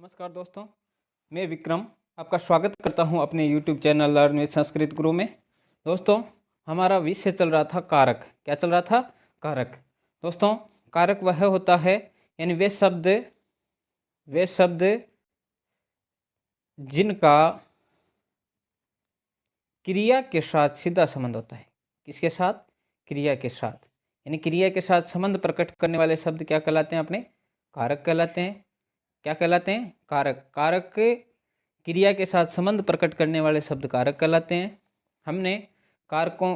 नमस्कार दोस्तों, मैं विक्रम आपका स्वागत करता हूं अपने YouTube channel learn with Sanskrit गुरु में। दोस्तों, हमारा विषय चल रहा था कारक। क्या चल रहा था? कारक। दोस्तों, कारक वह होता है यानी वे शब्द जिनका क्रिया के साथ सीधा संबंध होता है। किसके साथ? क्रिया के साथ। यानी क्रिया के साथ संबंध प्रकट करने वाले शब्द क्या कहलाते हैं? अपने कारक कहलाते हैं। क्या कहलाते हैं? कारक। कारक क्रिया के साथ संबंध प्रकट करने वाले शब्द कारक कहलाते हैं।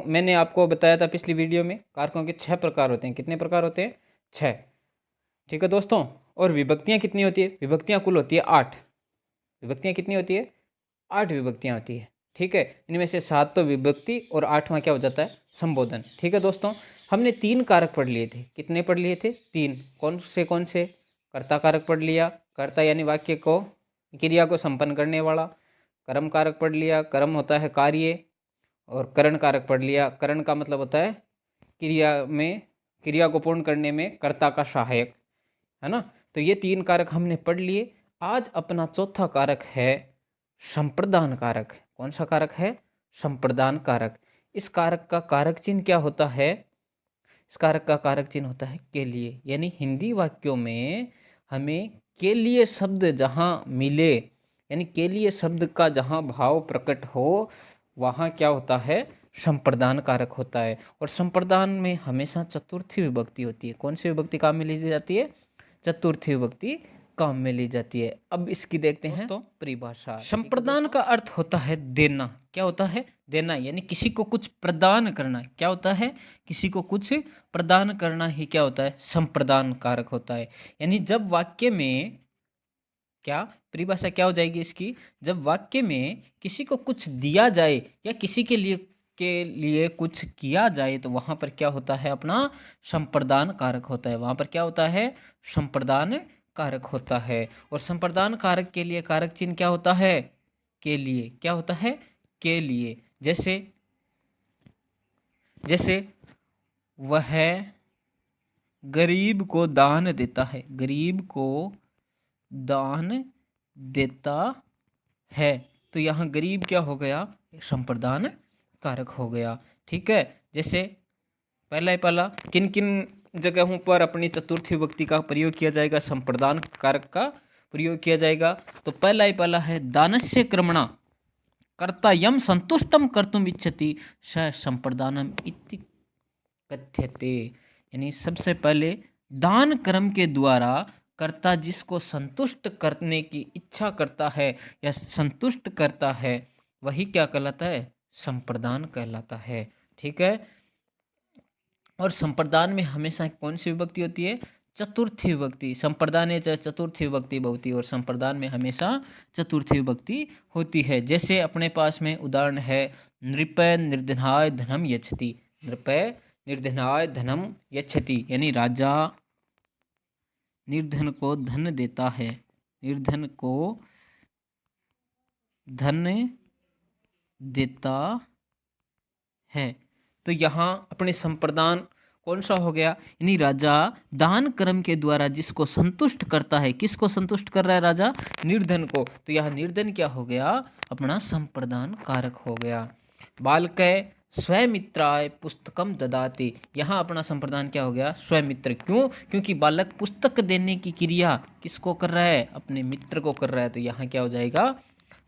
मैंने आपको बताया था पिछली वीडियो में, कारकों के 6 प्रकार होते हैं। कितने प्रकार होते हैं? 6। ठीक है दोस्तों। और विभक्तियां कितनी होती है? विभक्तियां कुल होती है 8। विभक्तियां कितनी होती है? 8 विभक्तियां होती है। ठीक है, इनमें से 7 तो विभक्ति और 8वां क्या हो जाता है? संबोधन। ठीक है दोस्तों, हमने 3 कारक पढ़ लिए थे। कितने पढ़ लिए थे? 3। कौन से? कर्ता कारक पढ़ लिया, कर्ता यानी वाक्य को, क्रिया को संपन्न करने वाला। कर्म कारक पढ़ लिया, कर्म होता है कार्य। और करण कारक पढ़ लिया, करण का मतलब होता है क्रिया को पूर्ण करने में कर्ता का सहायक, है ना। तो ये 3 कारक हमने पढ़ लिए। आज अपना चौथा कारक है संप्रदान कारक। कौन सा कारक है? संप्रदान कारक। इस कारक का कारक चिन्ह क्या होता है? इस कारक का कारक चिन्ह होता है के लिए। यानी हिंदी वाक्यों में हमें के लिए शब्द जहाँ मिले, यानी के लिए शब्द का जहाँ भाव प्रकट हो, वहाँ क्या होता है? संप्रदान कारक होता है। और संप्रदान में हमेशा चतुर्थी विभक्ति होती है। कौन सी विभक्ति काम में ली जाती है? चतुर्थी विभक्ति काम में ली जाती है। अब इसकी देखते हैं तो परिभाषा। संप्रदान का अर्थ होता है देना। क्या होता है? देना। यानी किसी को कुछ प्रदान करना। क्या होता है? किसी को कुछ प्रदान करना ही क्या होता है? संप्रदान कारक होता है। यानी जब वाक्य में क्या परिभाषा क्या हो जाएगी इसकी? जब वाक्य में किसी को कुछ दिया जाए या किसी के लिए कुछ किया जाए, तो वहां पर क्या होता है? अपना संप्रदान कारक होता है। वहां पर क्या होता है? संप्रदान कारक होता है। और संप्रदान कारक के लिए कारक चिन्ह क्या होता है? के लिए। क्या होता है? के लिए। जैसे वह गरीब को दान देता है। गरीब को दान देता है, तो यहाँ गरीब क्या हो गया? संप्रदान कारक हो गया। ठीक है। जैसे पहला किन किन जगहों पर अपनी चतुर्थी विभक्ति का प्रयोग किया जाएगा? संप्रदान कारक का प्रयोग किया जाएगा। तो पहला है दानस्य कर्मणा कर्ता यम संतुष्टम कर्तुम इच्छति स संप्रदानम इति कथ्यते। यानी सबसे पहले दान कर्म के द्वारा कर्ता जिसको संतुष्ट करने की इच्छा करता है या संतुष्ट करता है, वही क्या कहलाता है? संप्रदान कहलाता है। ठीक है। और संप्रदान में हमेशा कौन सी विभक्ति होती है? चतुर्थी विभक्ति। संप्रदान चतुर्थी विभक्ति बहुती, और संप्रदान में हमेशा चतुर्थी विभक्ति होती है। जैसे अपने पास में उदाहरण है नृपय निर्धनाय धनम यच्छति। नृपय निर्धनाय धनम यच्छति, यानी राजा निर्धन को धन देता है। निर्धन को धन देता है। तो यहाँ अपने संप्रदान कौन सा हो गया? यानी राजा दान कर्म के द्वारा जिसको संतुष्ट करता है। किसको संतुष्ट कर रहा है राजा? निर्धन को। तो यहाँ निर्धन क्या हो गया? अपना संप्रदान कारक हो गया। बालकय स्वमित्राय पुस्तकम ददाति। यहाँ अपना संप्रदान क्या हो गया? स्वमित्र। क्यों? क्योंकि बालक पुस्तक देने की क्रिया किसको कर रहा है? अपने मित्र को कर रहा है। तो यहाँ क्या हो जाएगा?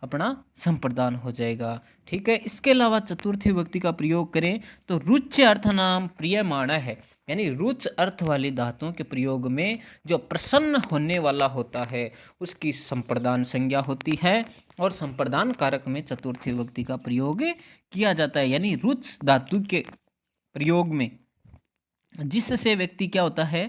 अपना संप्रदान हो जाएगा। ठीक है। इसके अलावा चतुर्थी विभक्ति का प्रयोग करें तो रुच्य अर्थ नाम प्रियमाण है। यानी रुच अर्थ वाली धातुओं के प्रयोग में जो प्रसन्न होने वाला होता है, उसकी संप्रदान संज्ञा होती है। और संप्रदान कारक में चतुर्थी विभक्ति का प्रयोग किया जाता है। यानी रुच धातु के प्रयोग में जिससे व्यक्ति क्या होता है?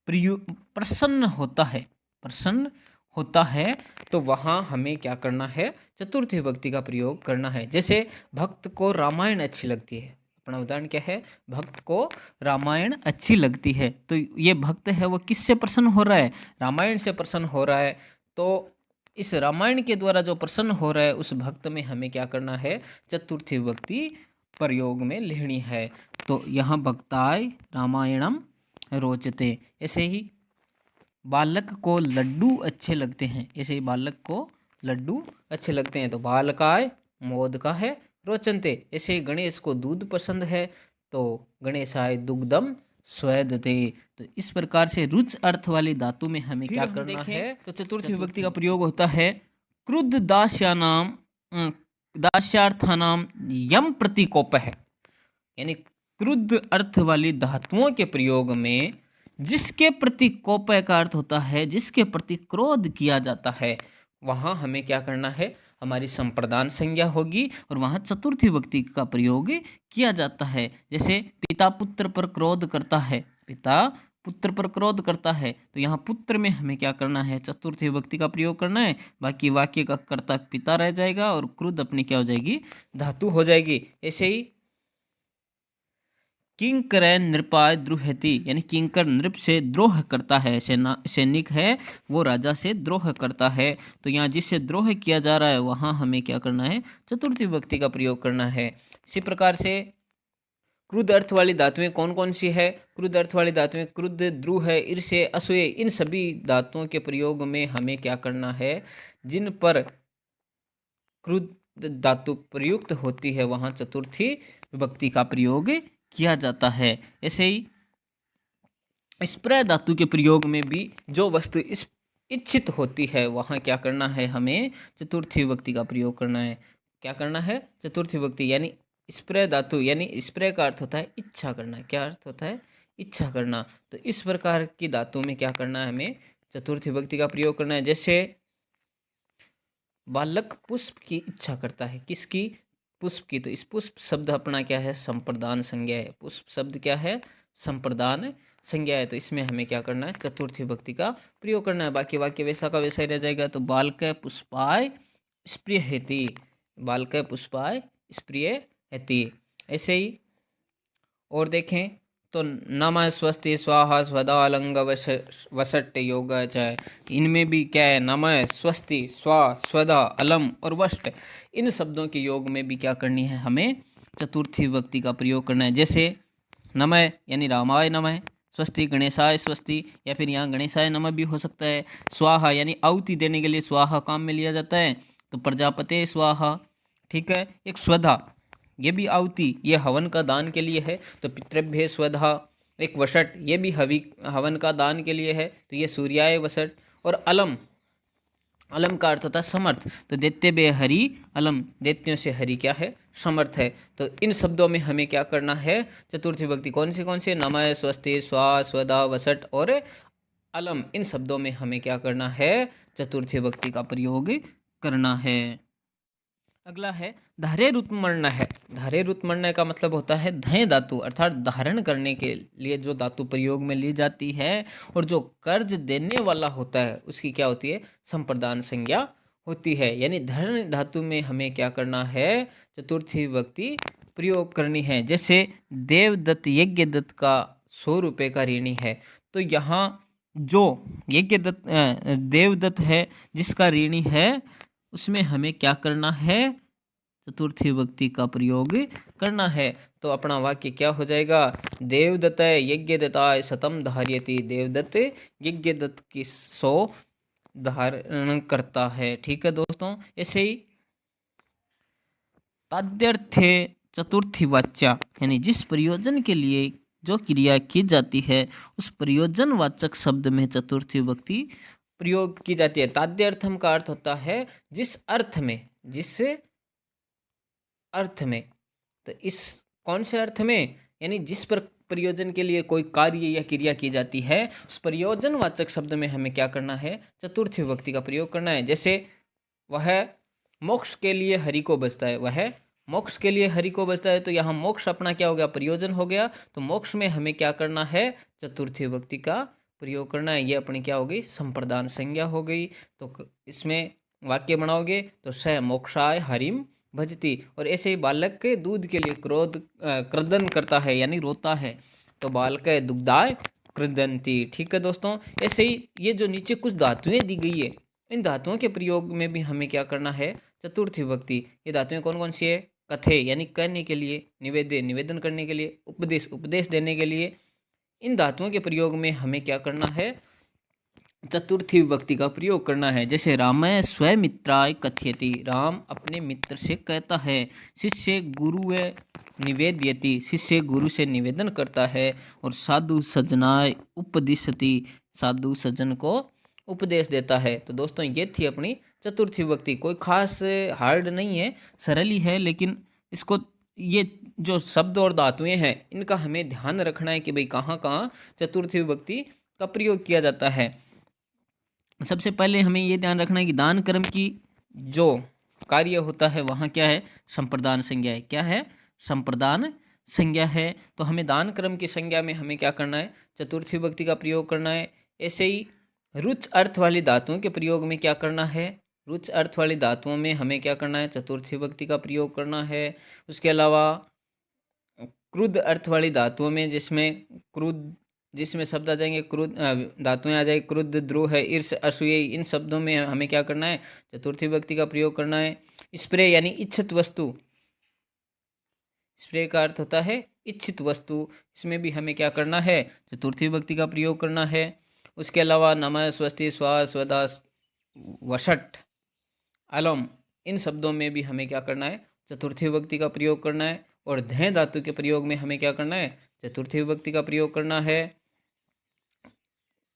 प्रसन्न होता है। प्रसन्न होता है, तो वहाँ हमें क्या करना है? चतुर्थी विभक्ति का प्रयोग करना है। जैसे भक्त को रामायण अच्छी लगती है। अपना उदाहरण क्या है? भक्त को रामायण अच्छी लगती है। तो ये भक्त है वो किससे प्रसन्न हो रहा है? रामायण से प्रसन्न हो रहा है। तो इस रामायण के द्वारा जो प्रसन्न हो रहा है, उस भक्त में हमें क्या करना है? चतुर्थी विभक्ति प्रयोग में लेनी है। तो यहाँ भक्ताय रामायणम रोचते। ऐसे ही बालक को लड्डू अच्छे लगते हैं, ऐसे ही बालक को लड्डू अच्छे लगते हैं, तो बालकाय मोदकाय रोचन्ते। ऐसे ही गणेश को दूध पसंद है, तो गणेशाय दुग्धम स्वेदते। तो इस प्रकार से रुच अर्थ वाली धातु में हमें क्या करना है, तो चतुर्थी विभक्ति का प्रयोग होता है क्रुद्ध दास्यानाम दास्यार्थानाम यम प्रतिकोप है, यानी क्रुद्ध अर्थ वाली धातुओं के प्रयोग में जिसके प्रति कोपय का अर्थ होता है, जिसके प्रति क्रोध किया जाता है, वहां हमें क्या करना है, हमारी संप्रदान संज्ञा होगी और वहां चतुर्थी विभक्ति का प्रयोग किया जाता है। जैसे पिता पुत्र पर क्रोध करता है, पिता पुत्र पर क्रोध करता है, तो यहाँ पुत्र में हमें क्या करना है, चतुर्थी विभक्ति का प्रयोग करना है। बाकी वाक्य का कर्ता पिता रह जाएगा और क्रुद्ध अपनी क्या हो जाएगी, धातु हो जाएगी। ऐसे ही किंकर नृपाय द्रुहति, यानी किंकर नृप से द्रोह करता है, सैनिक है वो राजा से द्रोह करता है, तो यहाँ जिससे द्रोह किया जा रहा है वहाँ हमें क्या करना है, चतुर्थी विभक्ति का प्रयोग करना है। इसी प्रकार से क्रुद्ध अर्थ वाली धातुएं कौन कौन सी है, क्रुद्ध अर्थ वाली धातुएं क्रुद्ध, द्रुह, ईर्ष्य, असूय, इन सभी धातुओं के प्रयोग में हमें क्या करना है, जिन पर क्रुद्ध धातु प्रयुक्त होती है वहाँ चतुर्थी विभक्ति का प्रयोग किया जाता है। ऐसे ही स्प्रय धातु के प्रयोग में भी जो वस्तु इस इच्छित होती है वहाँ क्या करना है, हमें चतुर्थी विभक्ति का प्रयोग करना है। क्या करना है, चतुर्थी विभक्ति, यानी स्प्रय धातु, यानी स्प्रय का अर्थ होता है इच्छा करना। क्या अर्थ होता है, इच्छा करना। तो इस प्रकार की धातु में क्या करना है, हमें चतुर्थी विभक्ति का प्रयोग करना है। जैसे बालक पुष्प की इच्छा करता है, किसकी, पुष्प की, तो इस पुष्प शब्द अपना क्या है, संप्रदान संज्ञा है। पुष्प शब्द क्या है, संप्रदान संज्ञा है, तो इसमें हमें क्या करना है, चतुर्थी विभक्ति का प्रयोग करना है। बाकी वाक्य वैसा का वैसा ही रह जाएगा। तो बालक पुष्पाय स्प्रियहेति, बालक पुष्पाय स्प्रियहेति। ऐसे ही और देखें तो नमः स्वस्ति स्वाहा स्वधा अलंग वसट योग च, इनमें भी क्या है, नमः स्वस्ति स्वा स्वधा अलम और वष्ट, इन शब्दों के योग में भी क्या करनी है, हमें चतुर्थी विभक्ति का प्रयोग करना है। जैसे नमः यानी रामाय नमः, स्वस्ति गणेशाय स्वस्ति, या फिर यहाँ गणेशाय नमः भी हो सकता है। स्वाहा यानी आहुति देने के लिए स्वाहा काम में लिया जाता है, तो प्रजापते स्वाहा, ठीक है। एक स्वधा, ये भी आहुति, ये हवन का दान के लिए है, तो पितृभ्य स्वधा। एक वसट, ये भी हवन का दान के लिए है, तो ये सूर्याय वसट। और अलम, अलम का अर्थ होता है समर्थ, तो दैत्य हरि अलम, दैत्यों से हरि क्या है, समर्थ है। तो इन शब्दों में हमें क्या करना है, चतुर्थी विभक्ति कौन से, नमः स्वस्ति स्वा स्वधा वसट और अलम, इन शब्दों में हमें क्या करना है, चतुर्थी विभक्ति का प्रयोग करना है। अगला है धारे रुत्मर्ण है। धारे रुत्मर्ण का मतलब होता है धय धातु, अर्थात धारण करने के लिए जो धातु प्रयोग में ली जाती है और जो कर्ज देने वाला होता है उसकी क्या होती है, संप्रदान संज्ञा होती है। यानी धरण धातु में हमें क्या करना है, चतुर्थी विभक्ति प्रयोग करनी है। जैसे देवदत्त यज्ञदत्त का 100 रुपये का ऋणी है, तो यहाँ जो यज्ञदत्त देवदत्त है जिसका ऋणी है उसमें हमें क्या करना है, चतुर्थी विभक्ति का प्रयोग करना है। तो अपना वाक्य क्या हो जाएगा, देवदत्त यज्ञदत्ताय शतम धार्यति, देवदत्त यज्ञदत्त की 100 धारण करता है। ठीक है दोस्तों। ऐसे ही ताद्यर्थे चतुर्थी वाच्या, यानी जिस प्रयोजन के लिए जो क्रिया की जाती है उस प्रयोजन वाचक शब्द में चतुर्थी विभक्ति प्रयोग की जाती है। ताद्यर्थम का अर्थ होता है जिस अर्थ में, जिस अर्थ में, तो इस कौन से अर्थ में, यानी जिस पर प्रयोजन के लिए कोई कार्य या क्रिया की जाती है उस प्रयोजन वाचक शब्द में हमें क्या करना है, चतुर्थी विभक्ति का प्रयोग करना है। जैसे वह मोक्ष के लिए हरि को बचता है, वह मोक्ष के लिए हरि को बचता है, तो यहाँ मोक्ष अपना क्या हो गया, प्रयोजन हो गया। तो मोक्ष में हमें क्या करना है, चतुर्थी विभक्ति का प्रयोग करना है। ये अपनी क्या हो गई, संप्रदान संज्ञा हो गई। तो इसमें वाक्य बनाओगे तो स मोक्षाय हरिम भजती, और ऐसे ही बालक के दूध के लिए क्रदन करता है यानी रोता है, तो बालक दुग्धाय क्रदंती। ठीक है दोस्तों। ऐसे ही ये जो नीचे कुछ धातुएं दी गई है, इन धातुओं के प्रयोग में भी हमें क्या करना है, चतुर्थी विभक्ति। ये धातुएं कौन कौन सी है, कथे यानी कहने के लिए, निवेद्य निवेदन करने के लिए, उपदेश उपदेश देने के लिए। इन धातुओं के प्रयोग में हमें क्या करना है, चतुर्थी विभक्ति का प्रयोग करना है। जैसे रामाय स्वमित्राय कथयति, राम अपने मित्र से कहता है। शिष्य गुरुवे निवेदयति, शिष्य गुरु से निवेदन करता है। और साधु सजनाय उपदिशति, साधु सज्जन को उपदेश देता है। तो दोस्तों ये थी अपनी चतुर्थी विभक्ति। कोई खास हार्ड नहीं है, सरल ही है, लेकिन इसको ये जो शब्द और धातुएं हैं इनका हमें ध्यान रखना है कि भाई कहाँ कहाँ चतुर्थी विभक्ति का प्रयोग किया जाता है। सबसे पहले हमें ये ध्यान रखना है कि दान कर्म की जो कार्य होता है वहाँ क्या है, संप्रदान संज्ञा है। क्या है, संप्रदान संज्ञा है। तो हमें दान कर्म की संज्ञा में हमें क्या करना है, चतुर्थी विभक्ति का प्रयोग करना है। ऐसे ही रुच अर्थ वाली धातुओं के प्रयोग में क्या करना है, रुच अर्थ वाली धातुओं में हमें क्या करना है, चतुर्थी विभक्ति का प्रयोग करना है। उसके अलावा क्रुद्ध अर्थ वाली धातुओं में जिसमें शब्द आ जाएंगे क्रुद्ध, धातुएं आ जाएगी क्रुद्ध, द्रोह है, ईर्ष, असूय, इन शब्दों में हमें क्या करना है, चतुर्थी विभक्ति का प्रयोग करना है। स्प्रे यानी इच्छित वस्तु, स्प्रे का अर्थ होता है इच्छित वस्तु, इसमें भी हमें क्या करना है, चतुर्थी विभक्ति का प्रयोग करना है। उसके अलावा नमः, स्वस्ति, स्वा, स्वदा, वषट, अलम, इन शब्दों में भी हमें क्या करना है, चतुर्थी विभक्ति का प्रयोग करना है। और धय धातु के प्रयोग में हमें क्या करना है, चतुर्थी विभक्ति का प्रयोग करना है।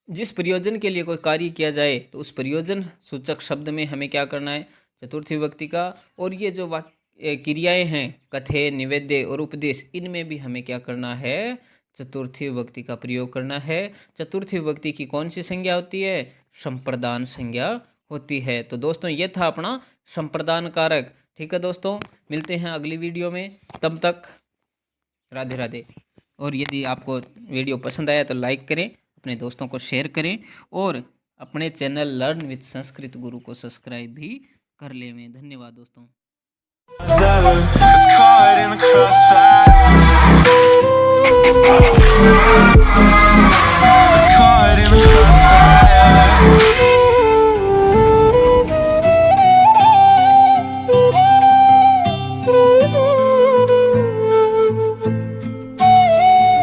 जिस प्रयोजन के लिए कोई कार्य किया जाए तो उस प्रयोजन सूचक शब्द में हमें क्या करना है, चतुर्थी विभक्ति का। और ये जो क्रियाएं हैं, कथे, निवेद्य और उपदेश, इनमें भी हमें क्या करना है, चतुर्थी विभक्ति का प्रयोग करना है। चतुर्थी विभक्ति की कौन सी संज्ञा होती है, संप्रदान संज्ञा होती है। तो दोस्तों ये था अपना संप्रदान कारक। ठीक है दोस्तों, मिलते हैं अगली वीडियो में, तब तक राधे राधे। और यदि आपको वीडियो पसंद आया तो लाइक करें, अपने दोस्तों को शेयर करें, और अपने चैनल लर्न विद संस्कृत गुरु को सब्सक्राइब भी कर लें। धन्यवाद दोस्तों।